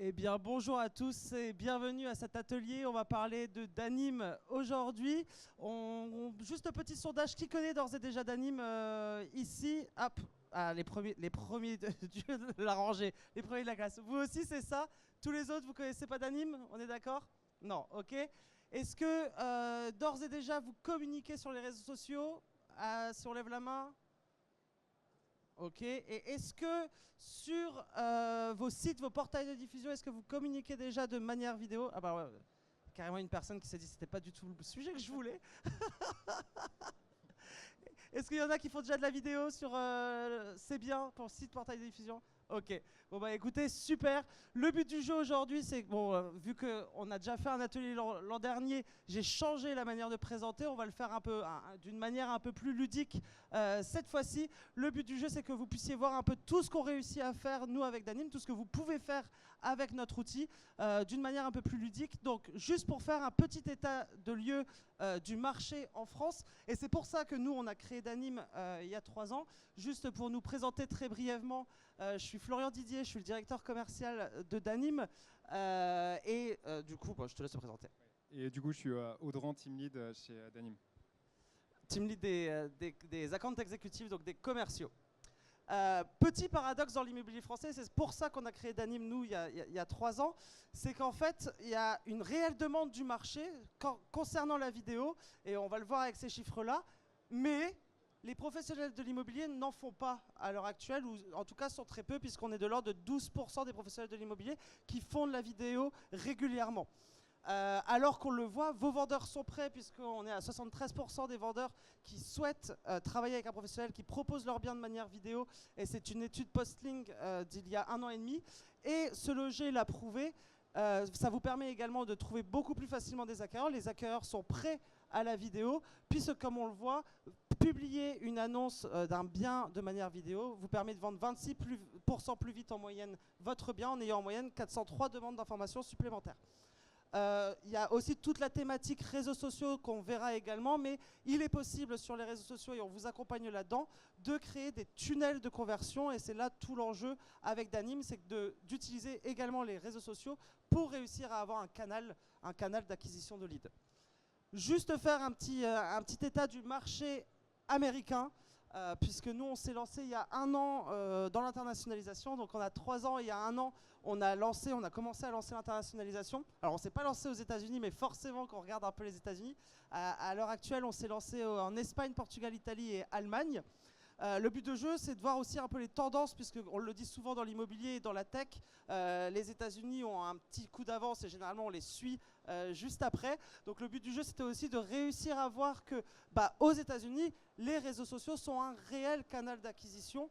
Eh bien, bonjour à tous et bienvenue à cet atelier. On va parler d'anime aujourd'hui. Juste un petit sondage. Qui connaît d'ores et déjà d'anime ici? Hop. Ah, les premiers de la rangée, les premiers de la classe. Vous aussi, c'est ça? Tous les autres, vous connaissez pas d'anime? On est d'accord? Non, ok. Est-ce que d'ores et déjà vous communiquez sur les réseaux sociaux? Si on lève la main. Ok. Et est-ce que sur vos sites, vos portails de diffusion, est-ce que vous communiquez déjà de manière vidéo? Ah bah ouais, carrément une personne qui s'est dit que c'était pas du tout le sujet que je voulais. Est-ce qu'il y en a qui font déjà de la vidéo sur C'est bien pour site portail de diffusion? Ok. Bon bah écoutez, super. Le but du jeu aujourd'hui, c'est que bon, vu qu'on a déjà fait un atelier l'an dernier, j'ai changé la manière de présenter. On va le faire un peu d'une manière un peu plus ludique cette fois-ci. Le but du jeu, c'est que vous puissiez voir un peu tout ce qu'on réussit à faire nous avec Danim, tout ce que vous pouvez faire avec notre outil d'une manière un peu plus ludique. Donc juste pour faire un petit état de lieu du marché en France. Et c'est pour ça que nous, on a créé Danim il y a 3 ans. Juste pour nous présenter très brièvement, je suis Florian Didier, je suis le directeur commercial de Danim. Du coup, bon, je te laisse te présenter. Et du coup, je suis Audran, team lead chez Danim. Team lead des accounts exécutifs, donc des commerciaux. Petit paradoxe dans l'immobilier français, c'est pour ça qu'on a créé Danim, nous, il y a 3 ans, c'est qu'en fait, il y a une réelle demande du marché concernant la vidéo, et on va le voir avec ces chiffres-là, mais les professionnels de l'immobilier n'en font pas à l'heure actuelle, ou en tout cas sont très peu, puisqu'on est de l'ordre de 12% des professionnels de l'immobilier qui font de la vidéo régulièrement. Alors qu'on le voit, vos vendeurs sont prêts, puisqu'on est à 73% des vendeurs qui souhaitent travailler avec un professionnel qui propose leur bien de manière vidéo. Et c'est une étude Postling d'il y a 1 an et demi. Et ce loger l'a prouvé. Ça vous permet également de trouver beaucoup plus facilement des acquéreurs. Les acquéreurs sont prêts à la vidéo, puisque comme on le voit, publier une annonce d'un bien de manière vidéo vous permet de vendre 26% plus vite en moyenne votre bien, en ayant en moyenne 403 demandes d'informations supplémentaires. Il y a aussi toute la thématique réseaux sociaux qu'on verra également, mais il est possible sur les réseaux sociaux, et on vous accompagne là-dedans, de créer des tunnels de conversion, et c'est là tout l'enjeu avec Danim, c'est d'utiliser également les réseaux sociaux pour réussir à avoir un canal d'acquisition de leads. Juste faire un petit état du marché américain, puisque nous on s'est lancé il y a 1 an dans l'internationalisation. Donc on a 3 ans, il y a 1 an, on a commencé à lancer l'internationalisation. Alors on ne s'est pas lancé aux États-Unis, mais forcément quand on regarde un peu les États-Unis, à l'heure actuelle on s'est lancé en Espagne, Portugal, Italie et Allemagne. Le but de jeu, c'est de voir aussi un peu les tendances, puisqu'on le dit souvent dans l'immobilier et dans la tech, les États-Unis ont un petit coup d'avance et généralement on les suit juste après. Donc le but du jeu, c'était aussi de réussir à voir que aux États-Unis, les réseaux sociaux sont un réel canal d'acquisition.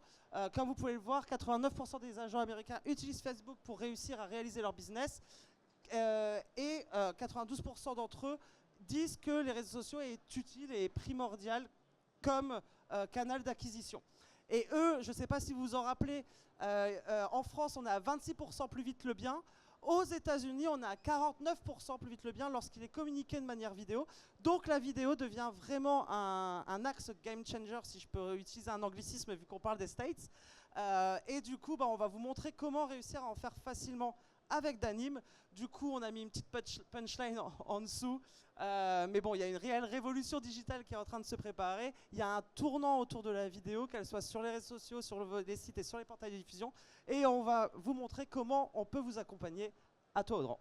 Comme vous pouvez le voir, 89% des agents américains utilisent Facebook pour réussir à réaliser leur business. 92% d'entre eux disent que les réseaux sociaux est utile et primordial comme canal d'acquisition. Et eux, je ne sais pas si vous vous en rappelez, en France, on est à 26% plus vite le bien. Aux États-Unis, on est à 49% plus vite le bien lorsqu'il est communiqué de manière vidéo. Donc la vidéo devient vraiment un axe game changer, si je peux utiliser un anglicisme vu qu'on parle des States. Et du coup, on va vous montrer comment réussir à en faire facilement avec Danim. Du coup, on a mis une petite punchline en dessous. Mais bon, il y a une réelle révolution digitale qui est en train de se préparer. Il y a un tournant autour de la vidéo, qu'elle soit sur les réseaux sociaux, sur les sites et sur les portails de diffusion. Et on va vous montrer comment on peut vous accompagner. À toi, Audran.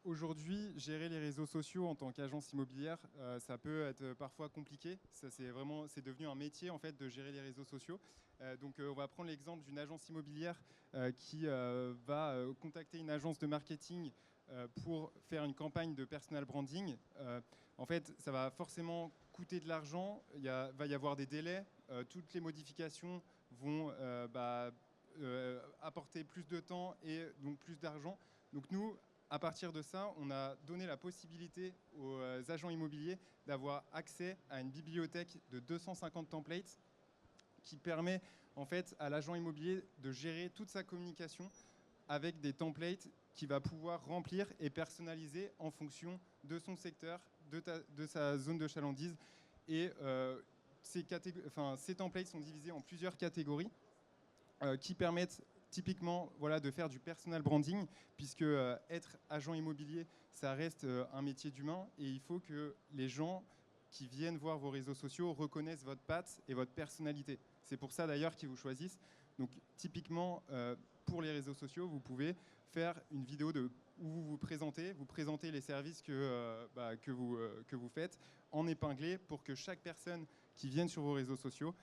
Aujourd'hui, gérer les réseaux sociaux en tant qu'agence immobilière, ça peut être parfois compliqué. C'est devenu un métier en fait de gérer les réseaux sociaux. Donc, on va prendre l'exemple d'une agence immobilière qui va contacter une agence de marketing pour faire une campagne de personal branding. En fait, ça va forcément coûter de l'argent. Va y avoir des délais. Toutes les modifications vont apporter plus de temps et donc plus d'argent. Donc nous, à partir de ça, on a donné la possibilité aux agents immobiliers d'avoir accès à une bibliothèque de 250 templates qui permet en fait à l'agent immobilier de gérer toute sa communication avec des templates qu'il va pouvoir remplir et personnaliser en fonction de son secteur, de sa zone de chalandise. Et ces templates sont divisés en plusieurs catégories qui permettent typiquement, voilà, de faire du personal branding, puisque être agent immobilier, ça reste un métier d'humain, et il faut que les gens qui viennent voir vos réseaux sociaux reconnaissent votre patte et votre personnalité. C'est pour ça d'ailleurs qu'ils vous choisissent. Donc typiquement, pour les réseaux sociaux, vous pouvez faire une vidéo où vous présentez les services que vous faites, en épinglé, pour que chaque personne qui vienne sur vos réseaux sociaux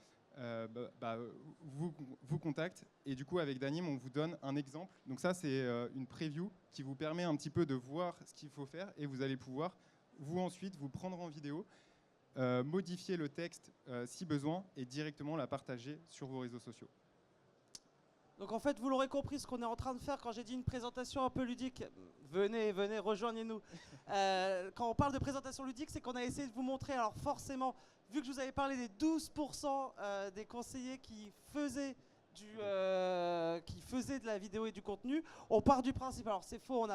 vous contacte. Et du coup, avec Danim, on vous donne un exemple. Donc ça, c'est une preview qui vous permet un petit peu de voir ce qu'il faut faire, et vous allez pouvoir, vous ensuite, vous prendre en vidéo, modifier le texte si besoin, et directement la partager sur vos réseaux sociaux. Donc en fait, vous l'aurez compris, ce qu'on est en train de faire quand j'ai dit une présentation un peu ludique, venez, rejoignez-nous. Quand on parle de présentation ludique, c'est qu'on a essayé de vous montrer, alors forcément, vu que je vous avais parlé des 12% des conseillers qui faisaient de la vidéo et du contenu, on part du principe, alors c'est faux,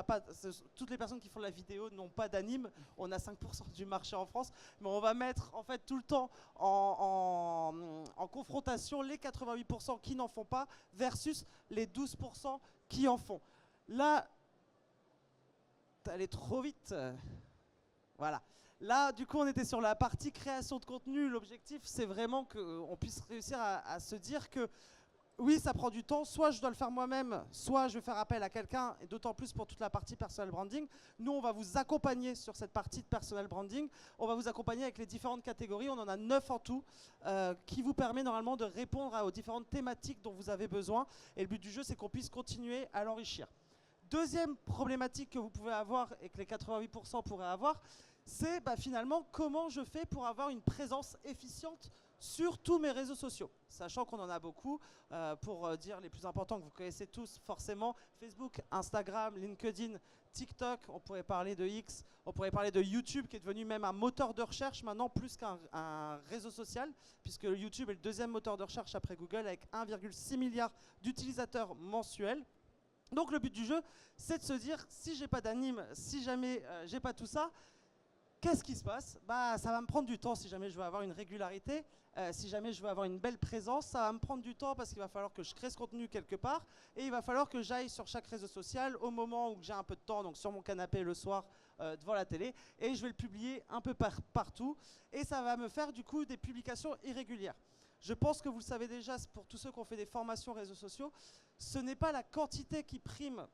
toutes les personnes qui font de la vidéo n'ont pas d'anime, on a 5% du marché en France, mais on va mettre en fait tout le temps en confrontation les 88% qui n'en font pas versus les 12% qui en font. Là, t'es allé trop vite. Voilà. Là, du coup, on était sur la partie création de contenu. L'objectif, c'est vraiment qu'on puisse réussir à se dire que oui, ça prend du temps, soit je dois le faire moi-même, soit je vais faire appel à quelqu'un, et d'autant plus pour toute la partie personal branding. Nous, on va vous accompagner sur cette partie de personal branding. On va vous accompagner avec les différentes catégories, on en a 9 en tout, qui vous permet normalement de répondre aux différentes thématiques dont vous avez besoin. Et le but du jeu, c'est qu'on puisse continuer à l'enrichir. Deuxième problématique que vous pouvez avoir et que les 88% pourraient avoir, c'est finalement comment je fais pour avoir une présence efficiente sur tous mes réseaux sociaux, sachant qu'on en a beaucoup, pour dire les plus importants que vous connaissez tous forcément, Facebook, Instagram, LinkedIn, TikTok, on pourrait parler de X, on pourrait parler de YouTube qui est devenu même un moteur de recherche maintenant plus qu'un réseau social, puisque YouTube est le deuxième moteur de recherche après Google avec 1,6 milliard d'utilisateurs mensuels. Donc le but du jeu, c'est de se dire, si j'ai pas d'anime, si jamais j'ai pas tout ça, qu'est-ce qui se passe? Ça va me prendre du temps si jamais je veux avoir une régularité, si jamais je veux avoir une belle présence, ça va me prendre du temps parce qu'il va falloir que je crée ce contenu quelque part, et il va falloir que j'aille sur chaque réseau social au moment où j'ai un peu de temps, donc sur mon canapé le soir devant la télé, et je vais le publier un peu partout, et ça va me faire du coup des publications irrégulières. Je pense que vous le savez déjà, pour tous ceux qui ont fait des formations réseaux sociaux, ce n'est pas la quantité qui prime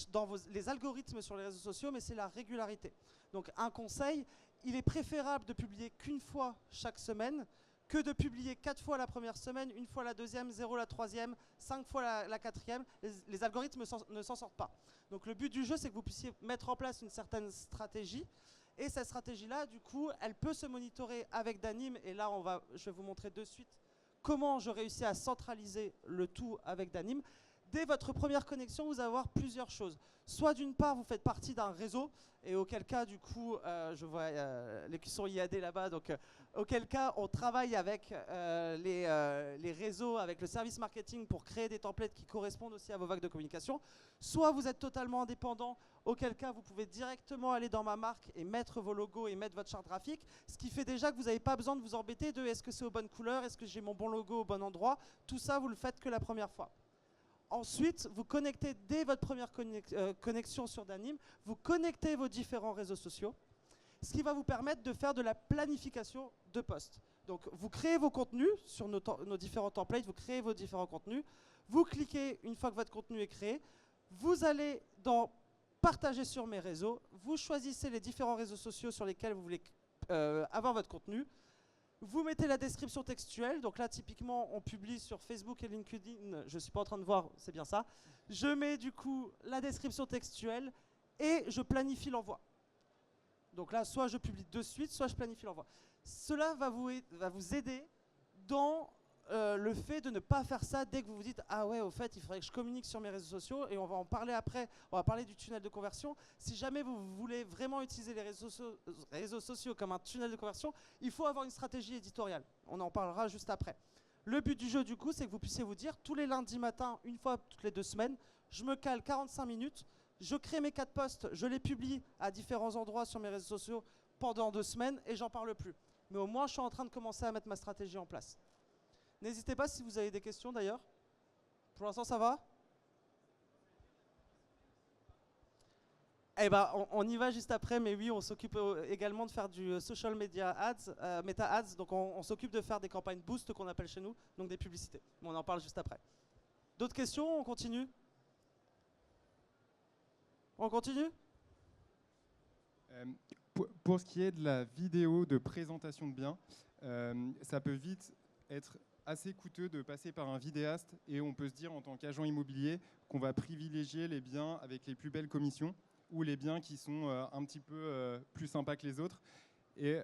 dans les algorithmes sur les réseaux sociaux, mais c'est la régularité. Donc un conseil, il est préférable de publier qu'une fois chaque semaine que de publier 4 fois la première semaine, 1 fois la deuxième, 0 la troisième, 5 fois la quatrième. Les algorithmes ne s'en sortent pas. Donc le but du jeu, c'est que vous puissiez mettre en place une certaine stratégie. Et cette stratégie-là, du coup, elle peut se monitorer avec Danim. Et là, je vais vous montrer de suite comment je réussis à centraliser le tout avec Danim. Dès votre première connexion, vous allez avoir plusieurs choses. Soit d'une part, vous faites partie d'un réseau, et auquel cas, du coup, je vois les cuissons IAD là-bas, donc auquel cas, on travaille avec les réseaux, avec le service marketing pour créer des templates qui correspondent aussi à vos vagues de communication. Soit vous êtes totalement indépendant, auquel cas, vous pouvez directement aller dans ma marque et mettre vos logos et mettre votre charte graphique, ce qui fait déjà que vous n'avez pas besoin de vous embêter de est-ce que c'est aux bonnes couleurs, est-ce que j'ai mon bon logo au bon endroit. Tout ça, vous le faites que la première fois. Ensuite, vous connectez dès votre première connexion sur Danim, vous connectez vos différents réseaux sociaux, ce qui va vous permettre de faire de la planification de posts. Donc, vous créez vos contenus sur nos différents templates, vous créez vos différents contenus, vous cliquez une fois que votre contenu est créé, vous allez dans partager sur mes réseaux, vous choisissez les différents réseaux sociaux sur lesquels vous voulez avoir votre contenu. Vous mettez la description textuelle, donc là typiquement on publie sur Facebook et LinkedIn, je ne suis pas en train de voir, c'est bien ça. Je mets du coup la description textuelle et je planifie l'envoi. Donc là soit je publie de suite, soit je planifie l'envoi. Cela va vous aider dans le fait de ne pas faire ça dès que vous vous dites « Ah ouais, au fait, il faudrait que je communique sur mes réseaux sociaux » et on va en parler après, on va parler du tunnel de conversion. Si jamais vous voulez vraiment utiliser les réseaux sociaux comme un tunnel de conversion, il faut avoir une stratégie éditoriale. On en parlera juste après. Le but du jeu, du coup, c'est que vous puissiez vous dire tous les lundis matins, une fois toutes les 2 semaines, je me cale 45 minutes, je crée mes 4 posts, je les publie à différents endroits sur mes réseaux sociaux pendant 2 semaines et j'en parle plus. Mais au moins, je suis en train de commencer à mettre ma stratégie en place. N'hésitez pas si vous avez des questions d'ailleurs. Pour l'instant, ça va? Eh ben, on y va juste après, mais oui, on s'occupe également de faire du social media ads, meta ads, donc on s'occupe de faire des campagnes boost qu'on appelle chez nous, donc des publicités. On en parle juste après. D'autres questions? On continue? On continue? Pour ce qui est de la vidéo de présentation de biens, ça peut vite être assez coûteux de passer par un vidéaste et on peut se dire en tant qu'agent immobilier qu'on va privilégier les biens avec les plus belles commissions ou les biens qui sont un petit peu plus sympas que les autres. Et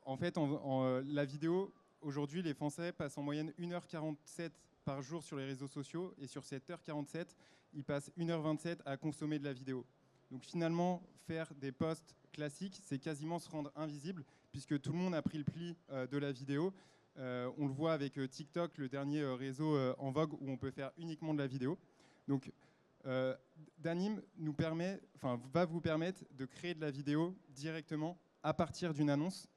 en fait, la vidéo, aujourd'hui, les Français passent en moyenne 1h47 par jour sur les réseaux sociaux et sur cette heure 47, ils passent 1h27 à consommer de la vidéo. Donc finalement, faire des posts classiques, c'est quasiment se rendre invisible puisque tout le monde a pris le pli de la vidéo. On le voit avec TikTok, le dernier réseau en vogue où on peut faire uniquement de la vidéo. Donc Danim va vous permettre de créer de la vidéo directement à partir d'une annonce.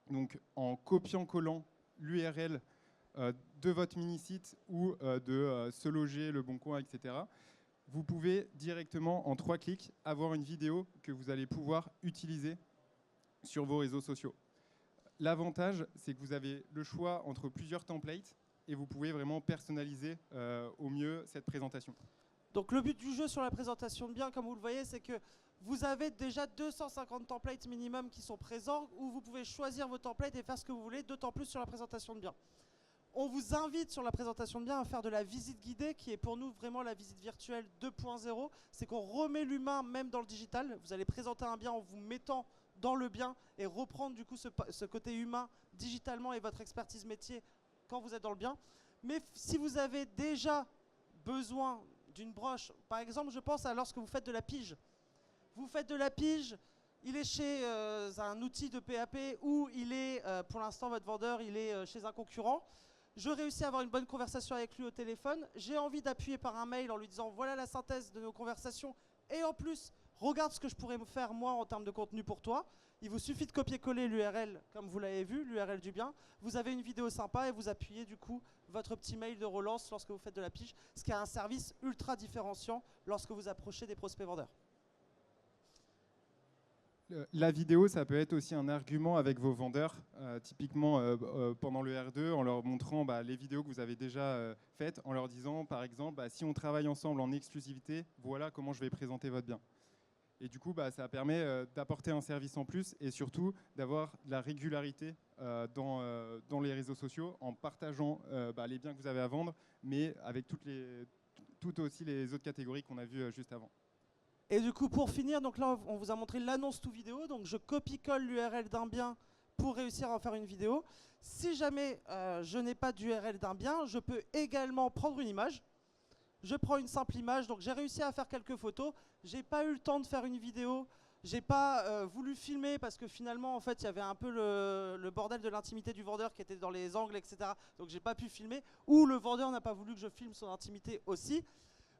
Donc en copiant-collant l'URL de votre mini-site ou de Se Loger, Le Bon Coin, etc. Vous pouvez directement, en 3 clics, avoir une vidéo que vous allez pouvoir utiliser sur vos réseaux sociaux. L'avantage, c'est que vous avez le choix entre plusieurs templates et vous pouvez vraiment personnaliser au mieux cette présentation. Donc le but du jeu sur la présentation de biens, comme vous le voyez, c'est que vous avez déjà 250 templates minimum qui sont présents où vous pouvez choisir vos templates et faire ce que vous voulez, d'autant plus sur la présentation de biens. On vous invite sur la présentation de biens à faire de la visite guidée qui est pour nous vraiment la visite virtuelle 2.0. C'est qu'on remet l'humain même dans le digital. Vous allez présenter un bien en vous mettant dans le bien et reprendre du coup ce côté humain digitalement et votre expertise métier quand vous êtes dans le bien. Mais si vous avez déjà besoin d'une broche, par exemple, je pense à lorsque vous faites de la pige. Vous faites de la pige, il est chez un outil de PAP ou il est, pour l'instant, votre vendeur, il est chez un concurrent. Je réussis à avoir une bonne conversation avec lui au téléphone. J'ai envie d'appuyer par un mail en lui disant voilà la synthèse de nos conversations et en plus, regarde ce que je pourrais faire moi en termes de contenu pour toi. Il vous suffit de copier-coller l'URL comme vous l'avez vu, l'URL du bien. Vous avez une vidéo sympa et vous appuyez du coup votre petit mail de relance lorsque vous faites de la pige, ce qui est un service ultra différenciant lorsque vous approchez des prospects vendeurs. La vidéo, ça peut être aussi un argument avec vos vendeurs, typiquement pendant le R2, en leur montrant les vidéos que vous avez déjà faites, en leur disant, par exemple, si on travaille ensemble en exclusivité, voilà comment je vais présenter votre bien. Et du coup, ça permet d'apporter un service en plus et surtout d'avoir de la régularité dans les réseaux sociaux en partageant les biens que vous avez à vendre, mais avec toutes aussi les autres catégories qu'on a vues juste avant. Et du coup, pour finir, donc là, on vous a montré l'annonce tout vidéo. Donc, je copie-colle l'URL d'un bien pour réussir à en faire une vidéo. Si jamais je n'ai pas d'URL d'un bien, je peux également prendre une image. Je prends une simple image. Donc, j'ai réussi à faire quelques photos. J'ai pas eu le temps de faire une vidéo. J'ai pas voulu filmer parce que finalement, en fait, il y avait un peu le bordel de l'intimité du vendeur qui était dans les angles, etc. Donc, j'ai pas pu filmer. Ou le vendeur n'a pas voulu que je filme son intimité aussi.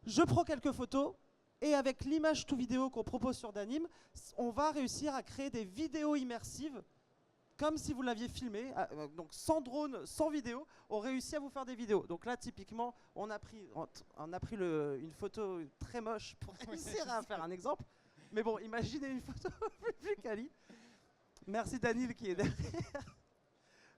Je prends quelques photos. Et avec l'image tout vidéo qu'on propose sur Danim, on va réussir à créer des vidéos immersives, comme si vous l'aviez filmé, donc sans drone, sans vidéo, on réussit à vous faire des vidéos. Donc là, typiquement, on a pris une photo très moche pour réussir à faire un exemple. Mais bon, imaginez une photo plus quali. Merci Daniel qui est derrière.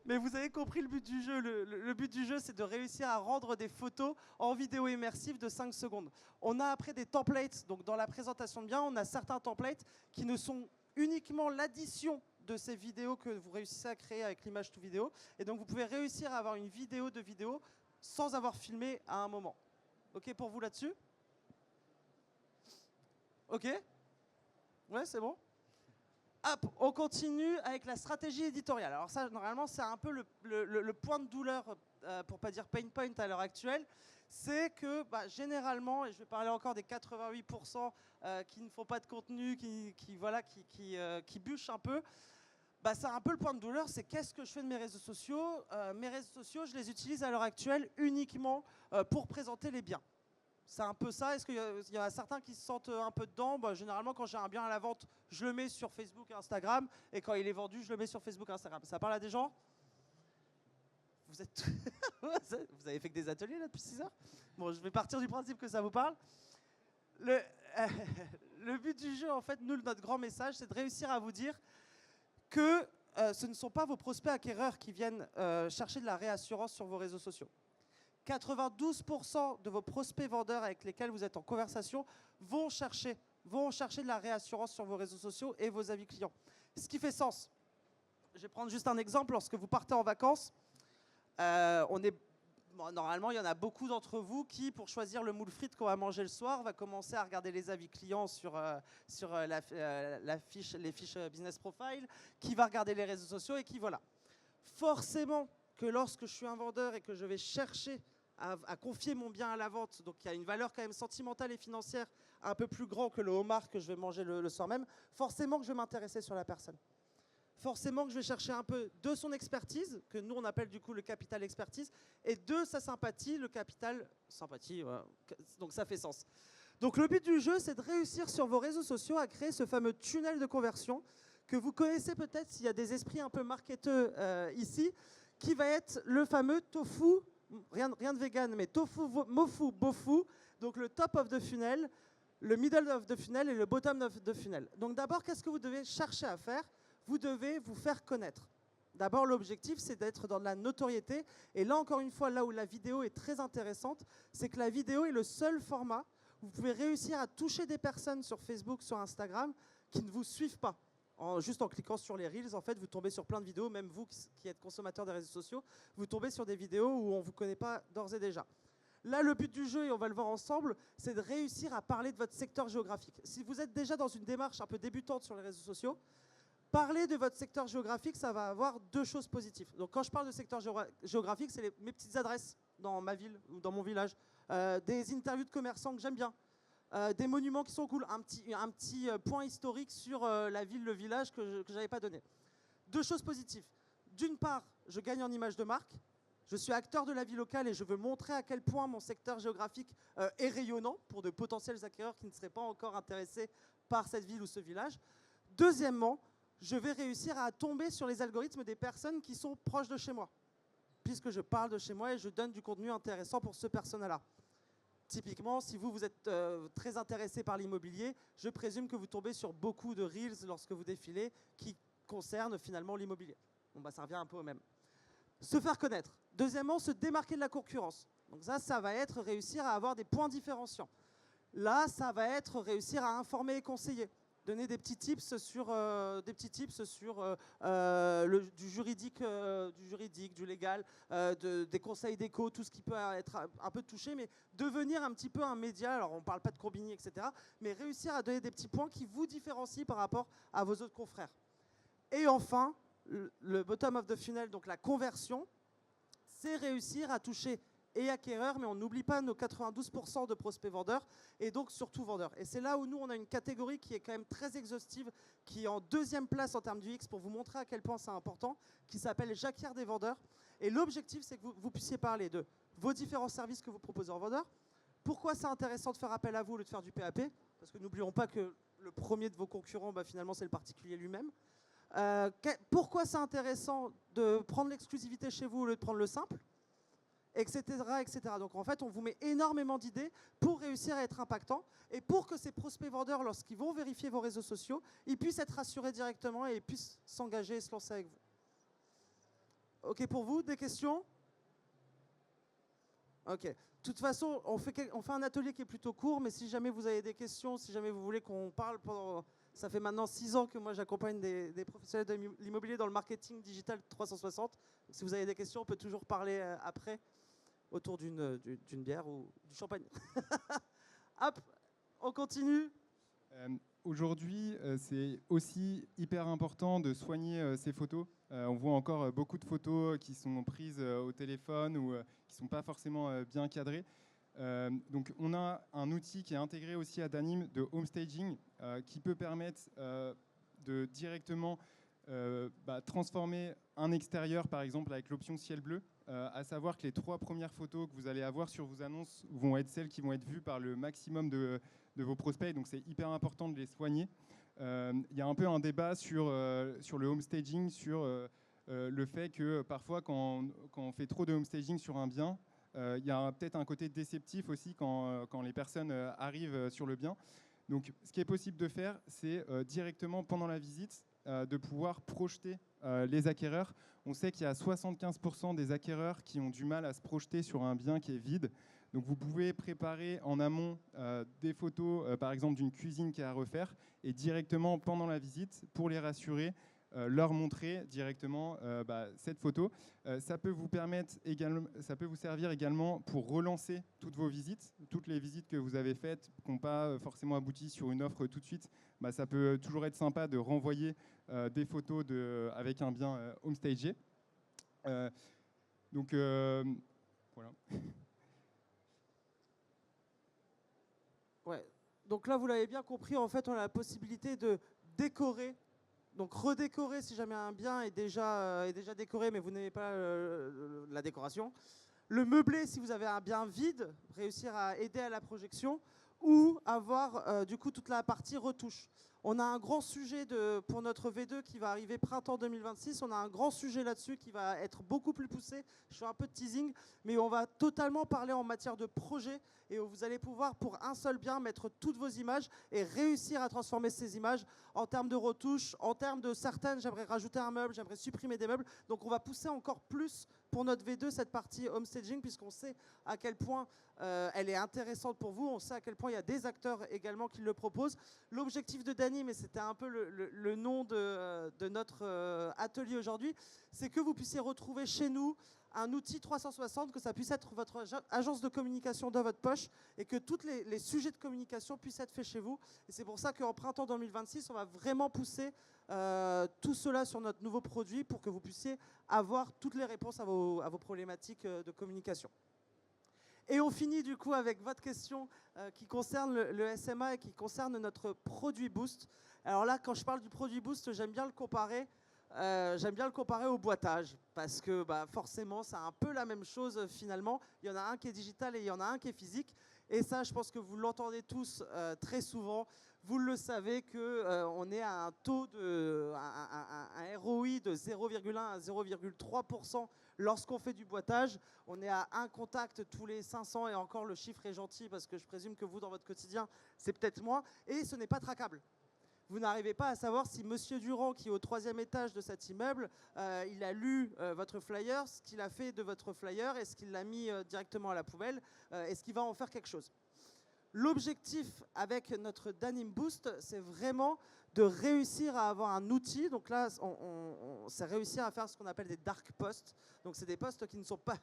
Mais vous avez compris le but du jeu. Le but du jeu, c'est de réussir à rendre des photos en vidéo immersive de 5 secondes. On a après des templates. Donc dans la présentation de biens, on a certains templates qui ne sont uniquement l'addition de ces vidéos que vous réussissez à créer avec l'image tout vidéo. Et donc vous pouvez réussir à avoir une vidéo de vidéo sans avoir filmé à un moment. OK pour vous là-dessus? OK? Ouais, c'est bon? Hop, on continue avec la stratégie éditoriale. Alors ça, normalement, c'est un peu le point de douleur, pour pas dire pain point à l'heure actuelle. C'est que généralement, et je vais parler encore des 88% qui ne font pas de contenu, qui bûchent un peu, c'est un peu le point de douleur, c'est qu'est-ce que je fais de mes réseaux sociaux. Mes réseaux sociaux, je les utilise à l'heure actuelle uniquement pour présenter les biens. C'est un peu ça. Est-ce qu'il y en a certains qui se sentent un peu dedans? Généralement, quand j'ai un bien à la vente, je le mets sur Facebook et Instagram. Et quand il est vendu, je le mets sur Facebook et Instagram. Ça parle à des gens? Vous avez fait que des ateliers là depuis 6 heures? Bon, je vais partir du principe que ça vous parle. le but du jeu, en fait, nous, notre grand message, c'est de réussir à vous dire que ce ne sont pas vos prospects acquéreurs qui viennent chercher de la réassurance sur vos réseaux sociaux. 92% de vos prospects vendeurs avec lesquels vous êtes en conversation vont chercher de la réassurance sur vos réseaux sociaux et vos avis clients. Ce qui fait sens. Je vais prendre juste un exemple. Lorsque vous partez en vacances, normalement, il y en a beaucoup d'entre vous qui, pour choisir le moule frite qu'on va manger le soir, va commencer à regarder les avis clients sur les fiches business profile, qui va regarder les réseaux sociaux et qui, voilà. Forcément que lorsque je suis un vendeur et que je vais chercher à confier mon bien à la vente, donc il y a une valeur quand même sentimentale et financière un peu plus grande que le homard que je vais manger le soir même, forcément que je vais m'intéresser sur la personne. Forcément que je vais chercher un peu de son expertise, que nous on appelle du coup le capital expertise, et de sa sympathie, le capital sympathie, voilà. Donc ça fait sens. Donc le but du jeu, c'est de réussir sur vos réseaux sociaux à créer ce fameux tunnel de conversion que vous connaissez peut-être s'il y a des esprits un peu marketeux ici, qui va être le fameux tofu, rien de vegan, mais tofu, mofu, bofu, donc le top of the funnel, le middle of the funnel et le bottom of the funnel. Donc d'abord, qu'est-ce que vous devez chercher à faire ? Vous devez vous faire connaître. D'abord, l'objectif, c'est d'être dans de la notoriété. Et là, encore une fois, là où la vidéo est très intéressante, c'est que la vidéo est le seul format où vous pouvez réussir à toucher des personnes sur Facebook, sur Instagram, qui ne vous suivent pas. Juste en cliquant sur les Reels, en fait, vous tombez sur plein de vidéos, même vous qui êtes consommateur des réseaux sociaux, vous tombez sur des vidéos où on ne vous connaît pas d'ores et déjà. Là, le but du jeu, et on va le voir ensemble, c'est de réussir à parler de votre secteur géographique. Si vous êtes déjà dans une démarche un peu débutante sur les réseaux sociaux, parler de votre secteur géographique, ça va avoir deux choses positives. Donc quand je parle de secteur géographique, c'est mes petites adresses dans ma ville ou dans mon village, des interviews de commerçants que j'aime bien, des monuments qui sont cool, un petit point historique sur la ville, le village que je n'avais pas donné. Deux choses positives. D'une part, je gagne en image de marque. Je suis acteur de la vie locale et je veux montrer à quel point mon secteur géographique est rayonnant pour de potentiels acquéreurs qui ne seraient pas encore intéressés par cette ville ou ce village. Deuxièmement, je vais réussir à tomber sur les algorithmes des personnes qui sont proches de chez moi, puisque je parle de chez moi et je donne du contenu intéressant pour ce persona-là. Typiquement, si vous êtes très intéressé par l'immobilier, je présume que vous tombez sur beaucoup de Reels lorsque vous défilez qui concernent finalement l'immobilier. Bon, bah, ça revient un peu au même. Se faire connaître. Deuxièmement, se démarquer de la concurrence. Donc ça va être réussir à avoir des points différenciants. Là, ça va être réussir à informer et conseiller. Donner des petits tips sur, du juridique, du légal, des conseils d'éco, tout ce qui peut être un peu touché, mais devenir un petit peu un média. Alors, on ne parle pas de Corbini, etc., mais réussir à donner des petits points qui vous différencient par rapport à vos autres confrères. Et enfin, le bottom of the funnel, donc la conversion, c'est réussir à toucher et acquéreurs, mais on n'oublie pas nos 92% de prospects vendeurs, et donc surtout vendeurs. Et c'est là où nous, on a une catégorie qui est quand même très exhaustive, qui est en deuxième place en termes du X, pour vous montrer à quel point c'est important, qui s'appelle Jacquière des vendeurs. Et l'objectif, c'est que vous puissiez parler de vos différents services que vous proposez en vendeur, pourquoi c'est intéressant de faire appel à vous au lieu de faire du PAP, parce que n'oublions pas que le premier de vos concurrents, bah, finalement, c'est le particulier lui-même. Pourquoi c'est intéressant de prendre l'exclusivité chez vous au lieu de prendre le simple, etc., etc. Donc en fait, on vous met énormément d'idées pour réussir à être impactant et pour que ces prospects vendeurs, lorsqu'ils vont vérifier vos réseaux sociaux, ils puissent être rassurés directement et ils puissent s'engager et se lancer avec vous. OK pour vous? Des questions? OK. De toute façon, on fait un atelier qui est plutôt court, mais si jamais vous avez des questions, si jamais vous voulez qu'on parle pendant... Ça fait maintenant 6 ans que moi j'accompagne des professionnels de l'immobilier dans le marketing digital 360. Donc, si vous avez des questions, on peut toujours parler après, autour d'une bière ou du champagne. Hop, on continue. Aujourd'hui, c'est aussi hyper important de soigner ces photos. On voit encore beaucoup de photos qui sont prises au téléphone ou qui ne sont pas forcément bien cadrées. Donc on a un outil qui est intégré aussi à Danim de home staging qui peut permettre de directement transformer un extérieur, par exemple avec l'option ciel bleu, à savoir que les 3 premières photos que vous allez avoir sur vos annonces vont être celles qui vont être vues par le maximum de vos prospects, donc c'est hyper important de les soigner. Il y a un peu un débat sur le home staging, sur le fait que parfois quand on fait trop de home staging sur un bien, il y a peut-être un côté déceptif aussi quand les personnes arrivent sur le bien. Donc, ce qui est possible de faire, c'est directement pendant la visite, de pouvoir projeter les acquéreurs. On sait qu'il y a 75% des acquéreurs qui ont du mal à se projeter sur un bien qui est vide. Donc vous pouvez préparer en amont des photos, par exemple d'une cuisine qui est à refaire, et directement pendant la visite, pour les rassurer, leur montrer directement cette photo. Ça peut vous servir également pour relancer toutes vos visites. Toutes les visites que vous avez faites, qui n'ont pas forcément abouti sur une offre tout de suite, ça peut toujours être sympa de renvoyer des photos avec un bien homestagé. Donc voilà. Ouais. Donc là, vous l'avez bien compris, en fait, on a la possibilité de décorer, donc redécorer si jamais un bien est déjà décoré, mais vous n'aimez pas la décoration. Le meubler si vous avez un bien vide, réussir à aider à la projection, ou avoir du coup toute la partie retouche. On a un grand sujet pour notre V2 qui va arriver printemps 2026. On a un grand sujet là-dessus qui va être beaucoup plus poussé. Je fais un peu de teasing, mais on va totalement parler en matière de projet et vous allez pouvoir, pour un seul bien, mettre toutes vos images et réussir à transformer ces images en termes de retouches, en termes de certaines, j'aimerais rajouter un meuble, j'aimerais supprimer des meubles. Donc on va pousser encore plus pour notre V2 cette partie homestaging, puisqu'on sait à quel point elle est intéressante pour vous. On sait à quel point il y a des acteurs également qui le proposent. L'objectif de Dany, mais c'était un peu le nom de notre atelier aujourd'hui, c'est que vous puissiez retrouver chez nous un outil 360, que ça puisse être votre agence de communication dans votre poche et que tous les sujets de communication puissent être faits chez vous. Et c'est pour ça qu'en printemps 2026, on va vraiment pousser tout cela sur notre nouveau produit pour que vous puissiez avoir toutes les réponses à vos problématiques de communication. Et on finit du coup avec votre question qui concerne le SMA et qui concerne notre produit Boost. Alors là, quand je parle du produit Boost, j'aime bien le comparer au boîtage parce que forcément, c'est un peu la même chose finalement. Il y en a un qui est digital et il y en a un qui est physique. Et ça, je pense que vous l'entendez tous très souvent. Vous le savez qu'on est à un taux un ROI de 0,1 à 0,3% lorsqu'on fait du boîtage. On est à un contact tous les 500 et encore le chiffre est gentil parce que je présume que vous, dans votre quotidien, c'est peut-être moins. Et ce n'est pas traquable. Vous n'arrivez pas à savoir si Monsieur Durand, qui est au 3e étage de cet immeuble, il a lu votre flyer, ce qu'il a fait de votre flyer, est-ce qu'il l'a mis directement à la poubelle, est-ce qu'il va en faire quelque chose. L'objectif avec notre Danim Boost, c'est vraiment de réussir à avoir un outil. Donc là, c'est réussir à faire ce qu'on appelle des dark posts. Donc c'est des posts qui ne sont pas...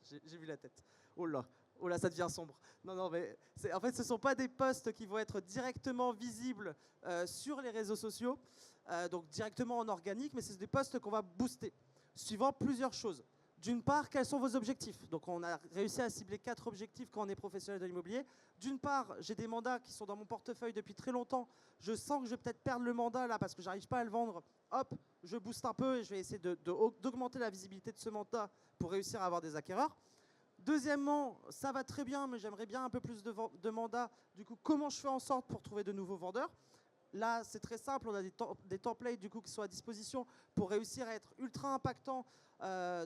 J'ai vu la tête. Oh là, ça devient sombre. Non, mais en fait, ce ne sont pas des posts qui vont être directement visibles sur les réseaux sociaux, donc directement en organique, mais c'est des posts qu'on va booster, suivant plusieurs choses. D'une part, quels sont vos objectifs? Donc on a réussi à cibler 4 objectifs quand on est professionnel de l'immobilier. D'une part, j'ai des mandats qui sont dans mon portefeuille depuis très longtemps. Je sens que je vais peut-être perdre le mandat là parce que j'arrive pas à le vendre. Hop, je booste un peu et je vais essayer d'augmenter la visibilité de ce mandat pour réussir à avoir des acquéreurs. Deuxièmement, ça va très bien, mais j'aimerais bien un peu plus de mandats. Du coup, comment je fais en sorte pour trouver de nouveaux vendeurs? Là, c'est très simple, on a des templates du coup, qui sont à disposition pour réussir à être ultra impactant.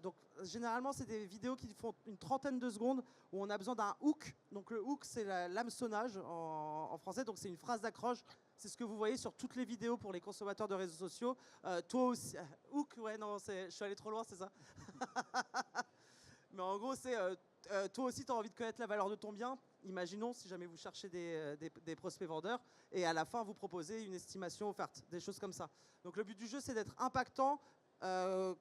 Donc, généralement, c'est des vidéos qui font une trentaine de secondes où on a besoin d'un hook. Donc, le hook, c'est l'hameçonnage en français. Donc, c'est une phrase d'accroche. C'est ce que vous voyez sur toutes les vidéos pour les consommateurs de réseaux sociaux. Toi aussi, hook, ouais, non, je suis allé trop loin, c'est ça. Mais en gros, c'est toi aussi, tu as envie de connaître la valeur de ton bien. Imaginons si jamais vous cherchez des prospects vendeurs et à la fin, vous proposez une estimation offerte, des choses comme ça. Donc le but du jeu, c'est d'être impactant,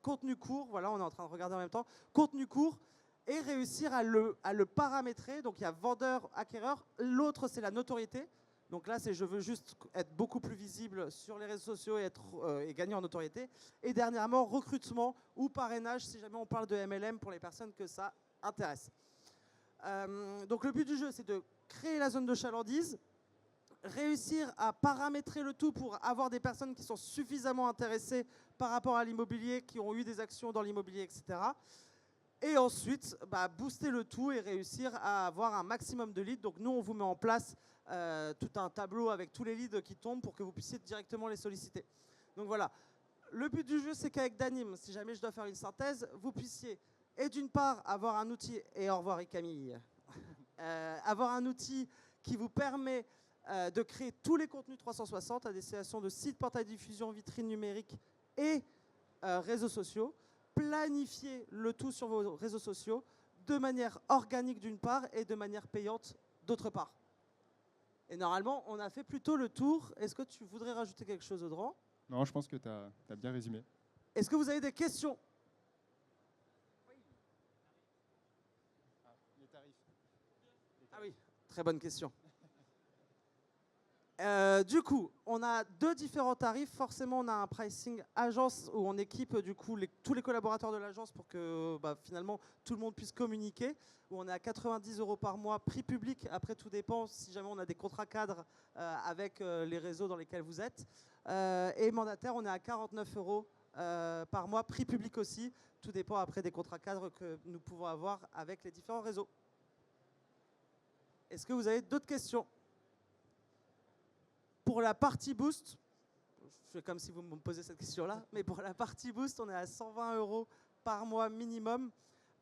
contenu court, voilà, on est en train de regarder en même temps, contenu court et réussir à le paramétrer. Donc il y a vendeur, acquéreur. L'autre, c'est la notoriété. Donc là, c'est je veux juste être beaucoup plus visible sur les réseaux sociaux et gagner en notoriété. Et dernièrement, recrutement ou parrainage, si jamais on parle de MLM pour les personnes que ça intéresse. Donc le but du jeu, c'est de créer la zone de chalandise, réussir à paramétrer le tout pour avoir des personnes qui sont suffisamment intéressées par rapport à l'immobilier, qui ont eu des actions dans l'immobilier, etc. Et ensuite, booster le tout et réussir à avoir un maximum de leads. Donc nous, on vous met en place tout un tableau avec tous les leads qui tombent pour que vous puissiez directement les solliciter. Donc voilà, le but du jeu, c'est qu'avec Danim, si jamais je dois faire une synthèse, vous puissiez, et d'une part, avoir un outil, et au revoir et Camille, avoir un outil qui vous permet de créer tous les contenus 360 à destination de sites, portails de diffusion, vitrines numériques et réseaux sociaux. Planifier le tout sur vos réseaux sociaux de manière organique d'une part et de manière payante d'autre part. Et normalement, on a fait plutôt le tour. Est-ce que tu voudrais rajouter quelque chose, Audran? Non, je pense que tu as bien résumé. Est-ce que vous avez des questions? Les tarifs. Ah oui, très bonne question. Du coup, on a deux différents tarifs. Forcément, on a un pricing agence où on équipe du coup tous les collaborateurs de l'agence pour que finalement tout le monde puisse communiquer. Où on est à 90 € par mois, prix public. Après, tout dépend si jamais on a des contrats cadres avec les réseaux dans lesquels vous êtes. Et mandataire, on est à 49 € par mois, prix public aussi. Tout dépend après des contrats cadres que nous pouvons avoir avec les différents réseaux. Est-ce que vous avez d'autres questions? Pour la partie Boost, je fais comme si vous me posez cette question-là, mais pour la partie Boost, on est à 120 € par mois minimum,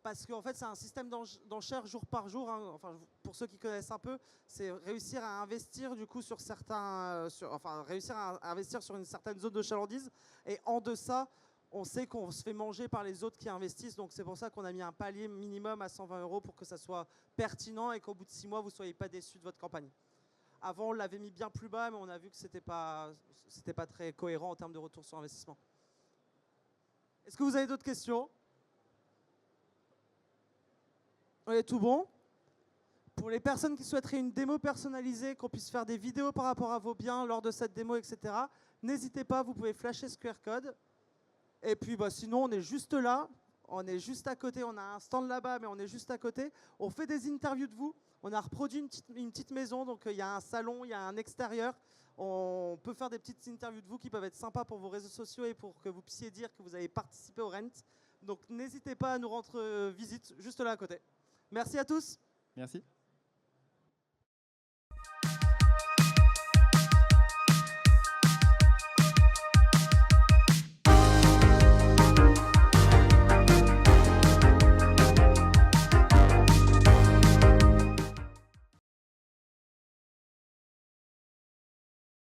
parce qu'en fait, c'est un système d'enchères jour par jour. Hein. Enfin, pour ceux qui connaissent un peu, c'est réussir à investir du coup sur certains, réussir à investir sur une certaine zone de chalandise. Et en deçà, on sait qu'on se fait manger par les autres qui investissent. Donc c'est pour ça qu'on a mis un palier minimum à 120 € pour que ça soit pertinent et qu'au bout de 6 mois, vous ne soyez pas déçus de votre campagne. Avant, on l'avait mis bien plus bas, mais on a vu que c'était pas très cohérent en termes de retour sur investissement. Est-ce que vous avez d'autres questions? On est tout bon? Pour les personnes qui souhaiteraient une démo personnalisée, qu'on puisse faire des vidéos par rapport à vos biens lors de cette démo, etc., n'hésitez pas, vous pouvez flasher ce QR code. Et puis sinon, on est juste là, on est juste à côté, on a un stand là-bas, mais on est juste à côté. On fait des interviews de vous. On a reproduit une petite maison, donc il y a un salon, il y a un extérieur. On peut faire des petites interviews de vous qui peuvent être sympas pour vos réseaux sociaux et pour que vous puissiez dire que vous avez participé au Rent. Donc n'hésitez pas à nous rendre visite juste là à côté. Merci à tous. Merci.